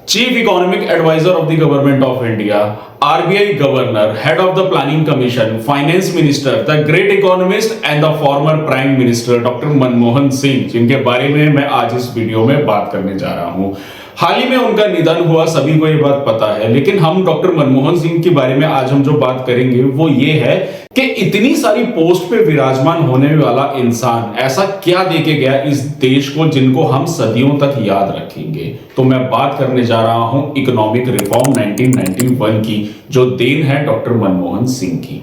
Chief Economic Advisor of the Government of India, RBI Governor, Head of the Planning Commission, Finance Minister, the great economist and the former Prime Minister Dr. Manmohan Singh, जिनके बारे में मैं आज इस video में बात करने जा रहा हूं। हाल ही में उनका निधन हुआ, सभी को ये बात पता है, लेकिन हम डॉक्टर मनमोहन सिंह के बारे में आज हम जो बात करेंगे वो ये है कि इतनी सारी पोस्ट पे विराजमान होने वाला इंसान ऐसा क्या देके गया इस देश को जिनको हम सदियों तक याद रखेंगे। तो मैं बात करने जा रहा हूं इकोनॉमिक रिफॉर्म 1991 की, जो देन है डॉक्टर मनमोहन सिंह की।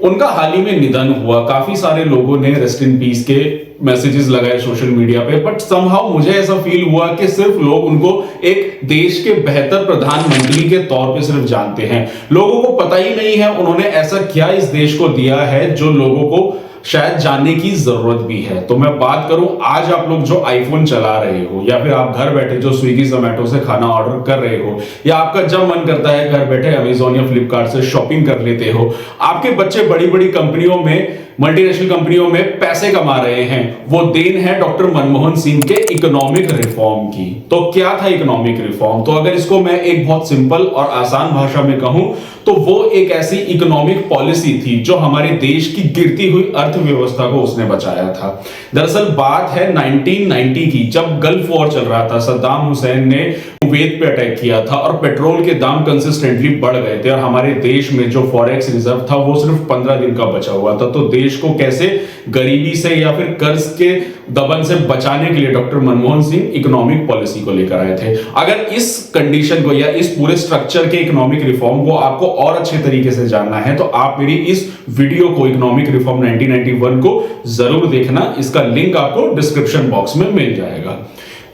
उनका हाल ही में निधन हुआ, काफी सारे लोगों ने रेस्ट इन पीस के मैसेजेस लगाए सोशल मीडिया पे, बट समहाउ मुझे ऐसा फील हुआ कि सिर्फ लोग उनको एक देश के बेहतर प्रधानमंत्री के तौर पे सिर्फ जानते हैं। लोगों को पता ही नहीं है उन्होंने ऐसा क्या इस देश को दिया है जो लोगों को शायद जानने की जरूरत भी है। तो मैं बात करूं, आज आप लोग जो आईफोन चला रहे हो या फिर आप घर बैठे जो स्विगी जोमेटो से खाना ऑर्डर कर रहे हो, या आपका जब मन करता है घर बैठे अमेजोन या फ्लिपकार्ट से शॉपिंग कर लेते हो, आपके बच्चे बड़ी बड़ी कंपनियों में, मल्टीनेशनल कंपनियों में पैसे कमा रहे हैं, वो देन है डॉक्टर मनमोहन सिंह के इकोनॉमिक रिफॉर्म की। तो क्या था इकोनॉमिक रिफॉर्म? तो अगर इसको मैं एक बहुत सिंपल और आसान भाषा में कहूं तो वो एक ऐसी इकोनॉमिक पॉलिसी थी जो हमारे देश की गिरती हुई अर्थव्यवस्था को उसने बचाया था। दरअसल बात है 1990 की, जब गल्फ वॉर चल रहा था, सद्दाम हुसैन ने कुवैत पे अटैक किया था और पेट्रोल के दाम कंसिस्टेंटली बढ़ गए थे और हमारे देश में जो फॉरेक्स रिजर्व था वो सिर्फ 15 दिन का बचा हुआ था। तो देश को कैसे गरीबी से या फिर कर्ज के दबन से बचाने के लिए doctor Manmohan Singh economic policy को लेकर आए थे। अगर इस कंडीशन को या इस पूरे स्ट्रक्चर के इकोनॉमिक रिफॉर्म को आपको और अच्छे तरीके से जानना है तो आप मेरी इस वीडियो को इकोनॉमिक रिफॉर्म 1991 को जरूर देखना। इसका लिंक आपको डिस्क्रिप्शन बॉक्स में मिल जाएगा।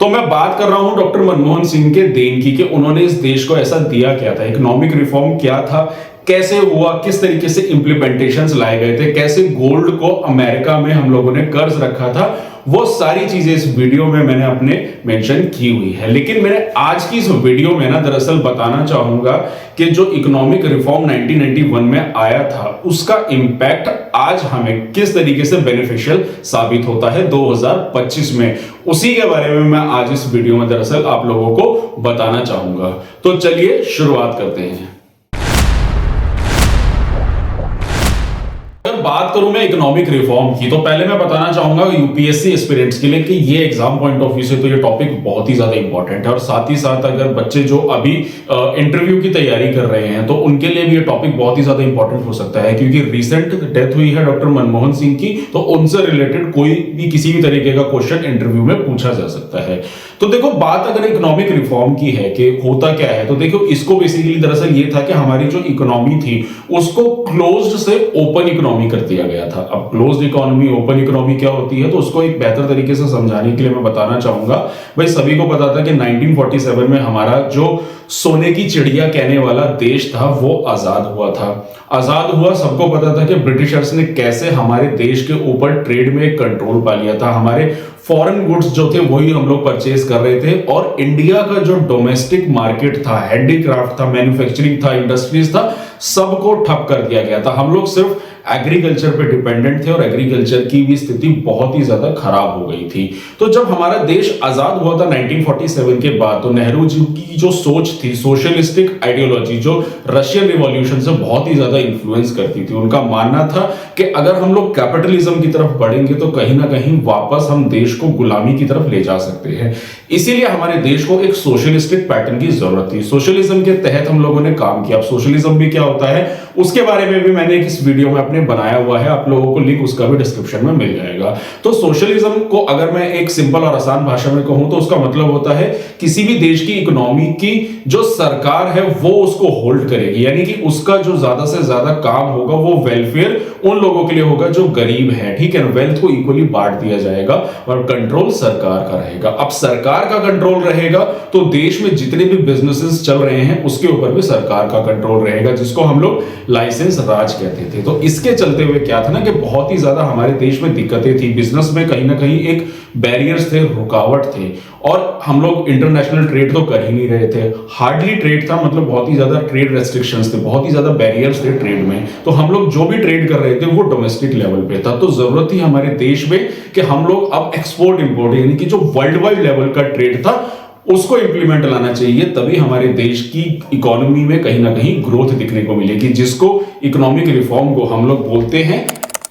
तो मैं बात कर रहा हूं डॉक्टर मनमोहन सिंह के देन की, कि उन्होंने इस देश को ऐसा दिया क्या था, इकोनॉमिक रिफॉर्म क्या था, कैसे हुआ, किस तरीके से इंप्लीमेंटेशंस लाए गए थे, कैसे गोल्ड को अमेरिका में हम लोगों ने कर्ज रखा था, वो सारी चीजें इस वीडियो में मैंने अपने मेंशन की हुई है। लेकिन मैंने आज की इस वीडियो में ना दरअसल बताना चाहूंगा कि जो इकोनॉमिक रिफॉर्म 1991 में आया था उसका इंपैक्ट आज हमें किस तरीके से बेनिफिशियल साबित होता है 2025 में, उसी के बारे में मैं आज इस वीडियो में दरअसल आप लोगों को बताना चाहूंगा। तो चलिए शुरुआत करते हैं। बात करूं मैं इकोनॉमिक रिफॉर्म की, तो पहले मैं बताना चाहूंगा यूपीएससी एस्पिरेंट्स के लिए कि ये एग्जाम पॉइंट ऑफ व्यू से तो ये टॉपिक बहुत ही ज्यादा इंपॉर्टेंट है, और साथ ही साथ अगर बच्चे जो अभी इंटरव्यू की तैयारी कर रहे हैं तो उनके लिए भी ये टॉपिक बहुत ही ज्यादा इंपॉर्टेंट हो सकता है, क्योंकि रिसेंट डेथ हुई है डॉक्टर मनमोहन सिंह की, तो उनसे रिलेटेड कोई भी किसी भी तरीके का क्वेश्चन इंटरव्यू में पूछा जा सकता है। तो देखो, बात अगर इकोनॉमिक रिफॉर्म की है कि होता क्या है, तो देखो इसको बेसिकली दरअसल ये था कि हमारी जो इकोनॉमी थी उसको क्लोज्ड से ओपन इकोनॉमी कर दिया गया था। अब क्लोज्ड इकोनॉमी ओपन इकोनॉमी क्या होती है, तो उसको एक बेहतर तरीके से समझाने के लिए मैं बताना चाहूंगा। भाई सभी को पता था कि 1947 में हमारा जो सोने की चिड़िया कहने वाला देश था वो आजाद हुआ था। आजाद हुआ, सबको पता था कि ब्रिटिशर्स ने कैसे हमारे देश के ऊपर ट्रेड में कंट्रोल पा लिया था। हमारे फॉरेन गुड्स जो थे वही हम लोग परचेज कर रहे थे, और इंडिया का जो डोमेस्टिक मार्केट था, हैंडीक्राफ्ट था, मैन्युफैक्चरिंग था, इंडस्ट्रीज था, सबको ठप कर दिया गया था। हम लोग सिर्फ एग्रीकल्चर पे डिपेंडेंट थे और एग्रीकल्चर की भी स्थिति बहुत ही ज्यादा खराब हो गई थी। तो जब हमारा देश आजाद हुआ था 1947 के बाद, तो नेहरू जी की जो सोच थी, सोशलिस्टिक आइडियोलॉजी, जो रशियन रिवॉल्यूशन से बहुत ही ज्यादा इन्फ्लुएंस करती थी, उनका मानना था कि अगर हम लोग कैपिटलिज्म की तरफ बढ़ेंगे तो कहीं ना कहीं वापस हम देश को गुलामी की तरफ ले जा सकते हैं। इसीलिए हमारे देश को एक सोशलिस्टिक पैटर्न की जरूरत थी। सोशलिज्म के तहत हम लोगों ने काम किया। अब सोशलिज्म भी क्या होता है उसके बारे में भी मैंने इस वीडियो में अपने बनाया हुआ है, आप लोगों को लिंक उसका भी डिस्क्रिप्शन में मिल जाएगा। तो सोशलिज्म को अगर मैं एक सिंपल और आसान भाषा में कहूं तो उसका मतलब होता है किसी भी देश की इकोनॉमी की जो सरकार है वो उसको होल्ड करेगी, यानी कि उसका जो ज्यादा से ज्यादा काम होगा वो वेलफेयर उन लोगों के लिए होगा जो गरीब है, ठीक है। वेल्थ को इक्वली बांट दिया जाएगा और कंट्रोल सरकार का रहेगा। अब सरकार का कंट्रोल रहेगा तो देश में जितने भी बिजनेसेस चल रहे हैं उसके ऊपर भी सरकार का कंट्रोल रहेगा, जिसको हम लोग लाइसेंस राज कहते थे। तो इसके चलते हुए क्या था ना कि बहुत ही ज्यादा हमारे देश में दिक्कतें थी, बिजनेस में कहीं ना कहीं एक बैरियर्स थे, रुकावट थे, और हम लोग इंटरनेशनल ट्रेड तो कर ही नहीं रहे थे। हार्डली ट्रेड था, मतलब बहुत ही ज्यादा ट्रेड रेस्ट्रिक्शंस थे, बहुत ही ज्यादा बैरियर्स थे ट्रेड में। तो हम लोग जो भी ट्रेड कर रहे थे वो डोमेस्टिक लेवल पे था। तो जरूरत थी हमारे देश में कि हम लोग अब एक्सपोर्ट इंपोर्ट यानी कि जो वर्ल्ड वाइड लेवल का ट्रेड था उसको इंप्लीमेंट लाना चाहिए, तभी हमारे देश की इकोनॉमी में कहीं ना कहीं ग्रोथ दिखने को मिलेगी, जिसको इकोनॉमिक रिफॉर्म को हम लोग बोलते हैं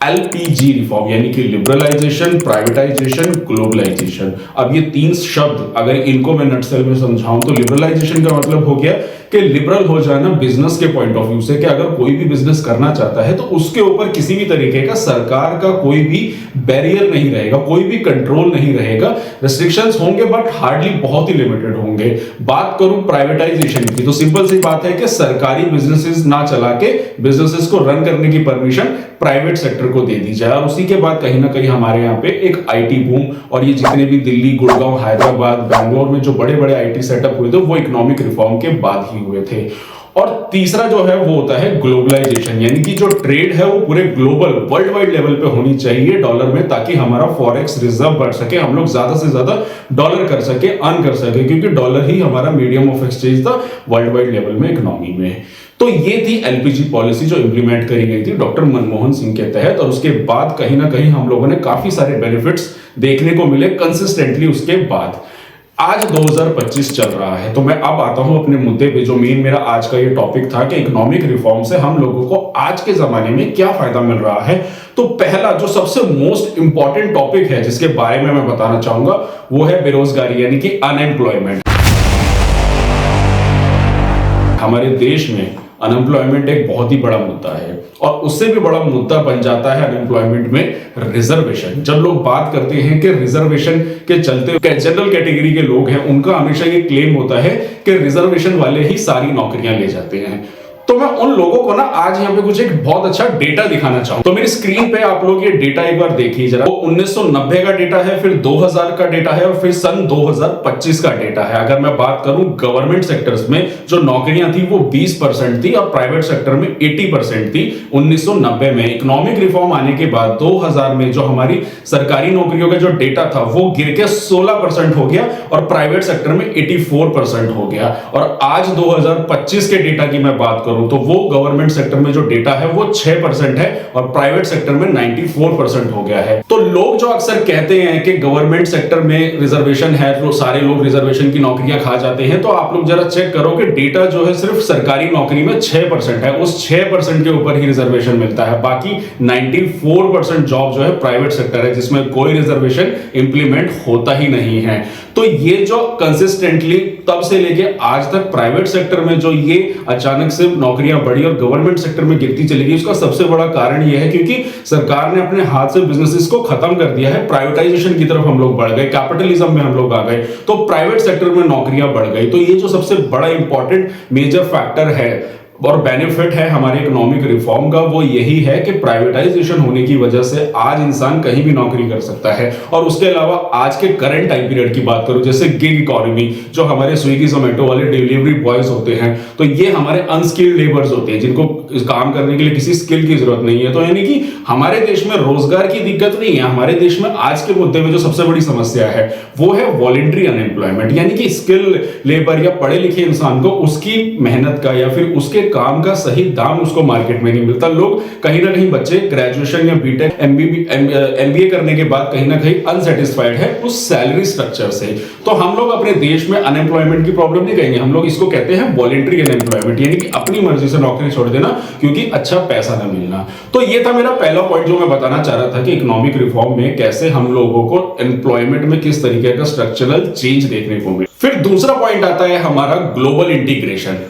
एलपीजी रिफॉर्म, यानी कि लिबरलाइजेशन, प्राइवेटाइजेशन, ग्लोबलाइजेशन। अब ये तीन शब्द अगर इनको मैं नटसेल में समझाऊं तो लिबरलाइजेशन का मतलब हो गया कि लिबरल हो जाना बिजनेस के पॉइंट ऑफ व्यू से, कि अगर कोई भी बिजनेस करना चाहता है तो उसके ऊपर किसी भी तरीके का सरकार का कोई भी बैरियर नहीं रहेगा, कोई भी कंट्रोल नहीं रहेगा। रिस्ट्रिक्शंस होंगे बट हार्डली बहुत ही लिमिटेड होंगे। बात करूं प्राइवेटाइजेशन की तो सिंपल सी बात है कि सरकारी बिजनेसेस ना चला के बिजनेसेस को रन करने की परमिशन प्राइवेट सेक्टर को दे दी जाए, और उसी के बाद कहीं ना कहीं हमारे यहाँ पे एक आईटी बूम, और ये जितने भी दिल्ली, गुड़गांव, हैदराबाद, बैंगलोर में जो बड़े बड़े आईटी सेटअप हुए थे वो इकोनॉमिक रिफॉर्म के बाद ही हुए थे। और तीसरा जो है वो होता है ग्लोबलाइजेशन, यानी कि जो ट्रेड है वो पूरे ग्लोबल वर्ल्ड वाइड लेवल पे होनी चाहिए डॉलर में, ताकि हमारा फॉरेक्स रिजर्व बढ़ सके, हम लोग ज्यादा से ज्यादा डॉलर कर सके, अर्न कर सके, क्योंकि डॉलर ही हमारा मीडियम ऑफ एक्सचेंज था वर्ल्ड वाइड लेवल में इकोनॉमी में। तो ये थी एलपीजी पॉलिसी जो इंप्लीमेंट करी गई थी डॉक्टर मनमोहन सिंह के तहत, और उसके बाद कहीं ना कहीं हम लोगों ने काफी सारे बेनिफिट्स देखने को मिले कंसिस्टेंटली उसके बाद। आज 2025 चल रहा है, तो मैं अब आता हूं अपने मुद्दे पे, जो मेन मेरा आज का ये टॉपिक था कि इकोनॉमिक रिफॉर्म से हम लोगों को आज के जमाने में क्या फायदा मिल रहा है। तो पहला जो सबसे मोस्ट इंपॉर्टेंट टॉपिक है जिसके बारे में मैं बताना चाहूंगा वो है बेरोजगारी, यानी कि अनएम्प्लॉयमेंट। हमारे देश में अनएम्प्लॉयमेंट एक बहुत ही बड़ा मुद्दा है, और उससे भी बड़ा मुद्दा बन जाता है अनएम्प्लॉयमेंट में रिजर्वेशन। जब लोग बात करते हैं कि रिजर्वेशन के चलते जनरल कैटेगरी के लोग हैं, उनका हमेशा ये क्लेम होता है कि रिजर्वेशन वाले ही सारी नौकरियां ले जाते हैं। तो मैं उन लोगों को ना आज यहाँ पे कुछ एक बहुत अच्छा डेटा दिखाना चाहूँ। तो मेरी स्क्रीन पे आप लोग ये डेटा एक बार देखिए जरा। वो 1990 का डेटा है, फिर 2000 का डेटा है, और फिर सन 2025 का डेटा है। अगर मैं बात करूं गवर्नमेंट सेक्टर्स में जो नौकरियां थी वो 20% थी, और प्राइवेट सेक्टर में 80% थी 1990 में। इकोनॉमिक रिफॉर्म आने के बाद 2000 में जो हमारी सरकारी नौकरियों का जो डेटा था वो गिर के 16% हो गया, और प्राइवेट सेक्टर में 84% हो गया। और आज 2025 के डेटा की मैं बात करूं तो वो गवर्नमेंट सेक्टर में जो डेटा है वो 6% है, और प्राइवेट सेक्टर में 94% हो गया है। तो लोग जो अक्सर कहते हैं कि गवर्नमेंट सेक्टर में रिजर्वेशन है तो सारे लोग रिजर्वेशन की नौकरियां खा जाते हैं, तो आप लोग जरा चेक करो कि डेटा जो है सिर्फ सरकारी नौकरी में 6% है, उस 6% के ऊपर ही रिजर्वेशन मिलता है। बाकी 94% जॉब जो है प्राइवेट सेक्टर है, जिसमें कोई रिजर्वेशन इंप्लीमेंट होता ही नहीं है। तो ये जो कंसिस्टेंटली तब से लेके आज तक प्राइवेट सेक्टर में जो ये अचानक से नौकरियां बढ़ी और गवर्नमेंट सेक्टर में गिरती चली गई, उसका सबसे बड़ा कारण यह है क्योंकि सरकार ने अपने हाथ से बिजनेसेस को खत्म कर दिया है। प्राइवेटाइजेशन की तरफ हम लोग बढ़ गए, कैपिटलिज्म में हम लोग आ गए, तो प्राइवेट सेक्टर में नौकरियां बढ़ गई। तो ये जो सबसे बड़ा इंपॉर्टेंट मेजर फैक्टर है और बेनिफिट है हमारे इकोनॉमिक रिफॉर्म का, वो यही है कि प्राइवेटाइजेशन होने की वजह से आज इंसान कहीं भी नौकरी कर सकता है। और उसके अलावा आज के करंट टाइम पीरियड की बात करूं, जैसे गिग इकोनॉमी, जो हमारे स्विगी जोमेटो वाले डिलीवरी बॉयज होते हैं, तो ये हमारे अनस्किल्ड लेबर्स होते हैं जिनको काम करने के लिए किसी स्किल की जरूरत नहीं है। तो यानी कि हमारे देश में रोजगार की दिक्कत नहीं है। हमारे देश में आज के मुद्दे में जो सबसे बड़ी समस्या है वो है वॉलंटरी अनएम्प्लॉयमेंट, यानी कि स्किल लेबर या पढ़े लिखे इंसान को उसकी मेहनत का या फिर उसके काम का सही दाम उसको मार्केट में नहीं मिलता। लोग कहीं ना कहीं बच्चे ग्रेजुएशन या बीटेक एमबीए करने के बाद कहीं ना कहीं अनसेटिस्फाइड है उस सैलरी स्ट्रक्चर से। तो हम लोग अपने देश में अनएम्प्लॉयमेंट की प्रॉब्लम नहीं कहेंगे, हम लोग इसको कहते हैं वॉलंटरी अनएम्प्लॉयमेंट, यानी कि अपनी मर्जी से नौकरी छोड़ देना क्योंकि अच्छा पैसा ना मिलना। तो ये था मेरा पहला पॉइंट जो मैं बताना चाह रहा था कि इकोनॉमिक रिफॉर्म में कैसे हम लोगों को एम्प्लॉयमेंट में किस तरीके का स्ट्रक्चरल चेंज देखने को मिले। फिर दूसरा पॉइंट आता है हमारा ग्लोबल इंटीग्रेशन।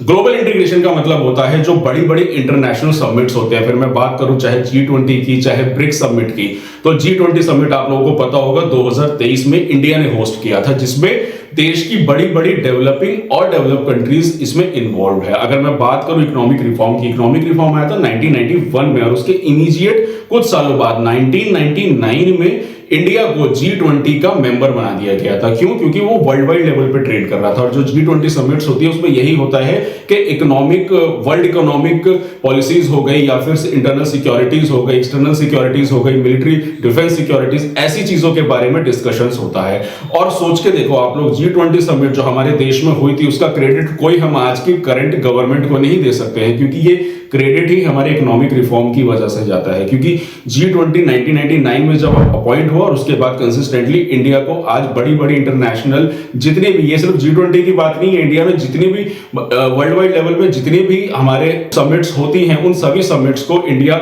ग्लोबल इंटीग्रेशन का मतलब होता है जो बड़ी बड़ी इंटरनेशनल समिट्स होते हैं। फिर मैं बात करूं चाहे G20 की, चाहे ब्रिक्स समिट की, तो G20 समिट आप लोगों को पता होगा 2023 में इंडिया ने होस्ट किया था, जिसमें देश की बड़ी बड़ी डेवलपिंग और डेवलप कंट्रीज इसमें इन्वॉल्व है। अगर मैं बात करूं इकोनॉमिक रिफॉर्म की, इकोनॉमिक रिफॉर्म आया था 1991 में, और उसके इमीडिएट कुछ सालों बाद 1999 में इंडिया को G20 का मेंबर बना दिया गया था। क्यों? क्योंकि वो वर्ल्ड वाइड लेवल पे ट्रेड कर रहा था, और जो G20 समिट्स होती है उसमें यही होता है कि इकोनॉमिक वर्ल्ड इकोनॉमिक पॉलिसीज हो गई, या फिर इंटरनल सिक्योरिटीज हो गई, एक्सटर्नल सिक्योरिटीज हो गई, मिलिट्री डिफेंस सिक्योरिटीज, ऐसी चीजों के बारे में डिस्कशंस होता है। और सोच के देखो आप लोग, G20 समिट जो हमारे देश में हुई थी उसका क्रेडिट कोई हम आज की करंट गवर्नमेंट को नहीं दे सकते हैं, क्योंकि ये क्रेडिट ही हमारे इकोनॉमिक रिफॉर्म की वजह से जाता है, क्योंकि G20 1999 में जब अपॉइंट हुआ और उसके बाद कंसिस्टेंटली इंडिया को आज बड़ी बड़ी इंटरनेशनल जितने भी, ये सिर्फ G20 की बात नहीं है, इंडिया में जितनी भी वर्ल्ड वाइड लेवल में जितनी भी हमारे समिट्स होती हैं उन सभी समिट्स को इंडिया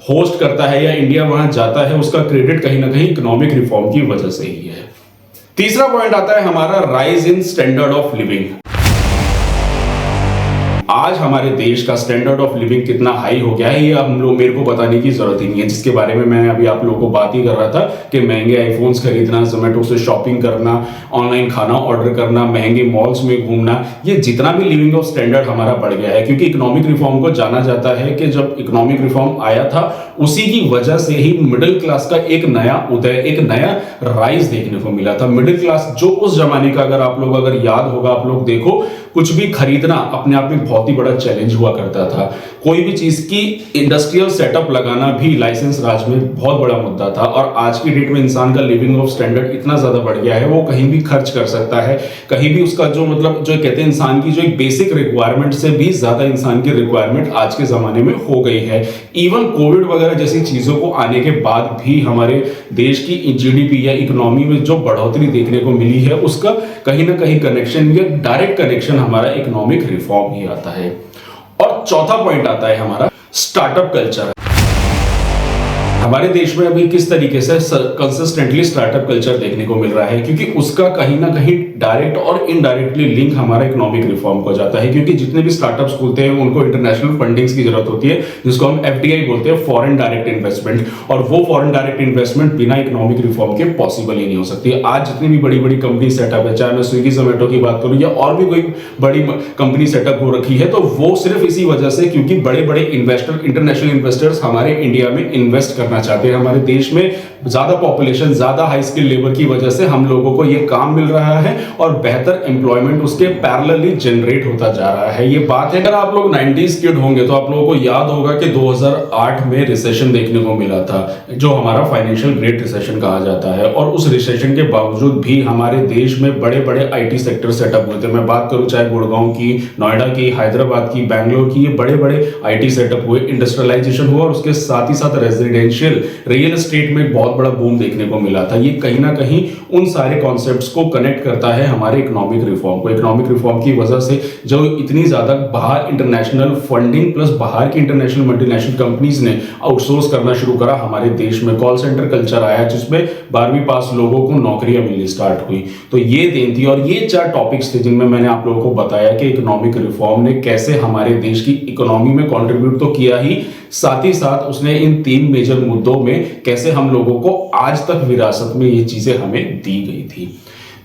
होस्ट करता है या इंडिया वहां जाता है, उसका क्रेडिट कहीं ना कहीं इकोनॉमिक रिफॉर्म की वजह से ही है। तीसरा पॉइंट आता है हमारा rise in standard of living. आज हमारे देश का स्टैंडर्ड ऑफ लिविंग कितना हाई हो गया है ये हम लोग मेरे को बताने की जरूरत ही नहीं है, जिसके बारे में मैंने अभी आप लोगों को बात ही कर रहा था कि महंगे आईफोन्स खरीदना, जोमेटो से शॉपिंग करना, ऑनलाइन खाना ऑर्डर करना, महंगे मॉल्स में घूमना, ये जितना भी लिविंग ऑफ स्टैंडर्ड हमारा बढ़ गया है, क्योंकि इकोनॉमिक रिफॉर्म को जाना जाता है कि जब इकोनॉमिक रिफॉर्म आया था उसी की वजह से ही मिडिल क्लास का एक नया उदय, एक नया राइज देखने को मिला था। मिडिल क्लास जो उस जमाने का अगर याद होगा, आप लोग देखो, कुछ भी खरीदना अपने आप में बहुत ही बड़ा चैलेंज हुआ करता था। कोई भी चीज की इंडस्ट्रियल सेटअप लगाना भी लाइसेंस राज में बहुत बड़ा मुद्दा था। और आज की डेट में इंसान का लिविंग ऑफ स्टैंडर्ड इतना ज्यादा बढ़ गया है, वो कहीं भी खर्च कर सकता है, कहीं भी उसका जो कहते हैं इंसान की जो एक बेसिक रिक्वायरमेंट से भी ज्यादा इंसान की रिक्वायरमेंट आज के जमाने में हो गई है। इवन कोविड वगैरह जैसी चीजों को आने के बाद भी हमारे देश की जीडीपी या इकोनॉमी में जो बढ़ोतरी देखने को मिली है उसका कहीं ना कहीं कनेक्शन या डायरेक्ट कनेक्शन हमारा इकोनॉमिक रिफॉर्म ही आता है। और चौथा पॉइंट आता है हमारा स्टार्टअप कल्चर। हमारे देश में अभी किस तरीके से कंसिस्टेंटली स्टार्टअप कल्चर देखने को मिल रहा है, क्योंकि उसका कहीं ना कहीं डायरेक्ट और इनडायरेक्टली लिंक हमारा इकोनॉमिक रिफॉर्म को जाता है। क्योंकि जितने भी स्टार्टअप्स खुलते हैं उनको इंटरनेशनल फंडिंग्स की जरूरत होती है, जिसको हम FDI बोलते हैं, फॉरेन डायरेक्ट इन्वेस्टमेंट, और वो फॉरेन डायरेक्ट इन्वेस्टमेंट बिना इकोनॉमिक रिफॉर्म के पॉसिबल ही नहीं हो सकती। आज जितनी भी बड़ी बड़ी कंपनी सेटअप है, चाहे मैं स्विगी जोमेटो की बात करूं या और भी कोई बड़ी कंपनी सेटअप हो रखी है, तो वो सिर्फ इसी वजह से क्योंकि बड़े बड़े इन्वेस्टर, इंटरनेशनल इन्वेस्टर्स हमारे इंडिया में इन्वेस्ट करना चाहते हैं। हमारे देश में ज्यादा पॉपुलेशन, ज्यादा हाई स्किल लेबर की वजह से हम लोगों को ये काम मिल रहा है और बेहतर एम्प्लॉयमेंट उसके पैरेलली जनरेट होता जा रहा है। ये बात है, अगर आप लोग 90s किड होंगे तो आप लोगों को याद होगा कि 2008 में रिसेशन देखने को मिला था, जो हमारा फाइनेंशियल ग्रेट रिसेशन कहा जाता है। और उस रिसेशन के बावजूद भी हमारे देश में बड़े बड़े IT सेक्टर सेटअप हुए थे। मैं बात करूं चाहे गुड़गांव की, नोएडा की, हैदराबाद की, बैंगलोर की, ये बड़े बड़े IT सेटअप हुए, इंडस्ट्रियलाइजेशन हुआ और उसके साथ ही साथ रेजिडेंशियल रियल एस्टेट में बहुत बड़ा बूम देखने को मिला था। ये कहीं ना कहीं उन सारे कॉन्सेप्ट्स को कनेक्ट करता है हमारे इकोनॉमिक रिफॉर्म को। इकोनॉमिक रिफॉर्म की वजह से जो इतनी ज्यादा बाहर इंटरनेशनल फंडिंग प्लस बाहर की इंटरनेशनल मल्टीनेशनल कंपनीज ने आउटसोर्स करना शुरू करा हमारे देश में, कॉल सेंटर कल्चर आया जिसमें 12वीं पास लोगों को नौकरियां मिलनी स्टार्ट हुई। तो ये देन थी और ये 4 टॉपिक्स थे जिनमें मैंने आप लोगों को बताया कि इकोनॉमिक रिफॉर्म ने कैसे हमारे देश की इकोनॉमी में कंट्रीब्यूट तो किया ही, साथ ही साथ उसने इन 3 मेजर मुद्दों में कैसे हम लोगों को आज तक विरासत में ये चीजें हमें दी गई थी।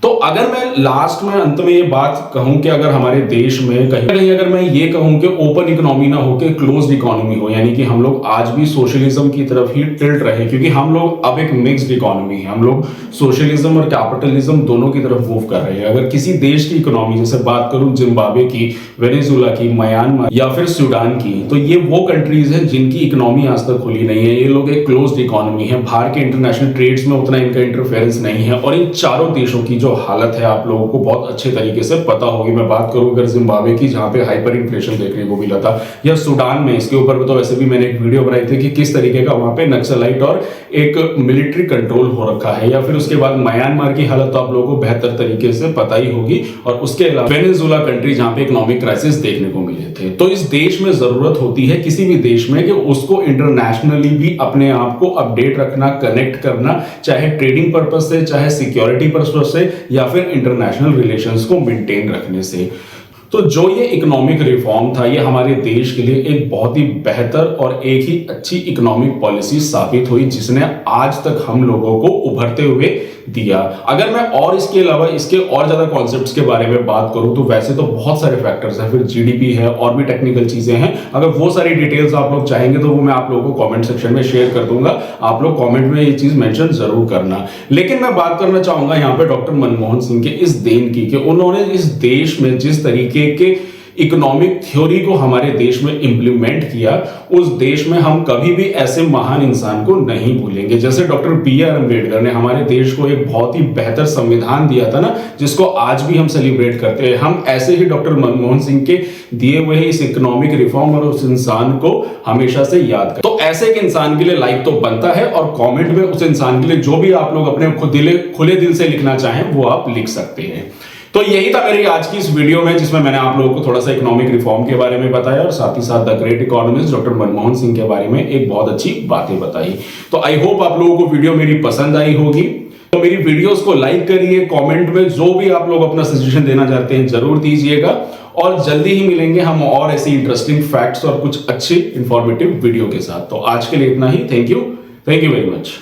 तो अगर मैं लास्ट में अंत में ये बात कहूं कि अगर हमारे देश में कहीं ना कहीं अगर मैं ये कहूं कि ओपन इकोनॉमी ना हो के क्लोज्ड इकोनॉमी हो, यानी कि हम लोग आज भी सोशलिज्म की तरफ ही टिल्ट रहे, क्योंकि हम लोग अब एक मिक्स्ड इकोनॉमी है, हम लोग सोशलिज्म और कैपिटलिज्म दोनों की तरफ मूव कर रहे हैं। अगर किसी देश की इकोनॉमी, जैसे बात करूं जिम्बाब्वे की, वेनेजुला की, म्यांमार या फिर सूडान की, तो ये वो कंट्रीज हैं जिनकी इकोनॉमी आज तक खुली नहीं है। ये लोग एक क्लोज्ड इकोनॉमी है, बाहर के इंटरनेशनल ट्रेड्स में उतना इनका इंटरफेरेंस नहीं है। और इन चारों देशों की जो हालत है आप लोगों को बहुत अच्छे तरीके से पता होगी। मैं बात करूं अगर जिम्बाब्वे की, जहां पे हाइपर इन्फ्लेशन देखने को मिला था, या सूडान में, इसके ऊपर तो वैसे भी मैंने एक वीडियो बनाई थी कि किस तरीके का वहां पे नक्सलाइट और एक मिलिट्री कंट्रोल हो रखा है, या फिर उसके बाद म्यांमार की हालत तो आप लोगों को बेहतर तरीके से पता ही होगी। और उसके अलावा वेनेजुला कंट्री जहां पे इकोनॉमिक क्राइसिस देखने को मिले थे। तो इस देश में जरूरत होती है किसी भी देश में कि उसको इंटरनेशनली भी अपने आप को अपडेट रखना, कनेक्ट करना, चाहे ट्रेडिंग पर्पज से, चाहे सिक्योरिटी पर्पज से, या फिर इंटरनेशनल रिलेशंस को मेंटेन रखने से। तो जो ये इकोनॉमिक रिफॉर्म था, ये हमारे देश के लिए एक बहुत ही बेहतर और एक ही अच्छी इकोनॉमिक पॉलिसी साबित हुई, जिसने आज तक हम लोगों को उभरते हुए दिया। अगर मैं और इसके अलावा इसके और ज्यादा कॉन्सेप्ट्स के बारे में बात करूं तो वैसे तो बहुत सारे फैक्टर्स हैं, फिर जीडीपी है और भी टेक्निकल चीजें हैं। अगर वो सारी डिटेल्स आप लोग चाहेंगे तो वो मैं आप लोगों को कमेंट सेक्शन में शेयर कर दूंगा, आप लोग कमेंट में ये चीज मेंशन जरूर करना। लेकिन मैं बात करना चाहूंगा यहाँ पे डॉक्टर मनमोहन सिंह के इस देन की, कि उन्होंने इस देश में जिस तरीके के इकोनॉमिक थ्योरी को हमारे देश में इंप्लीमेंट किया, उस देश में हम कभी भी ऐसे महान इंसान को नहीं भूलेंगे। जैसे डॉक्टर बी.आर. अम्बेडकर ने हमारे देश को एक बहुत ही बेहतर संविधान दिया था ना, जिसको आज भी हम सेलिब्रेट करते हैं, हम ऐसे ही डॉक्टर मनमोहन सिंह के दिए हुए इस इकोनॉमिक रिफॉर्म और उस इंसान को हमेशा से याद करें। तो ऐसे एक इंसान के लिए लाइक तो बनता है, और कमेंट में उस इंसान के लिए जो भी आप लोग अपने खुले दिल से लिखना चाहें वो आप लिख सकते हैं। तो यही था मेरी आज की इस वीडियो में, जिसमें मैंने आप लोगों को थोड़ा सा इकोनॉमिक रिफॉर्म के बारे में बताया और साथ ही साथ the great economist doctor Manmohan Singh के बारे में एक बहुत अच्छी बातें बताई। तो आई होप आप लोगों को वीडियो मेरी पसंद आई होगी। तो मेरी वीडियोस को लाइक करिए, कमेंट में जो भी आप लोग अपना सजेशन देना चाहते हैं जरूर दीजिएगा, और जल्दी ही मिलेंगे हम और ऐसी इंटरेस्टिंग फैक्ट्स और कुछ अच्छी इंफॉर्मेटिव वीडियो के साथ। तो आज के लिए इतना ही। Thank you very much.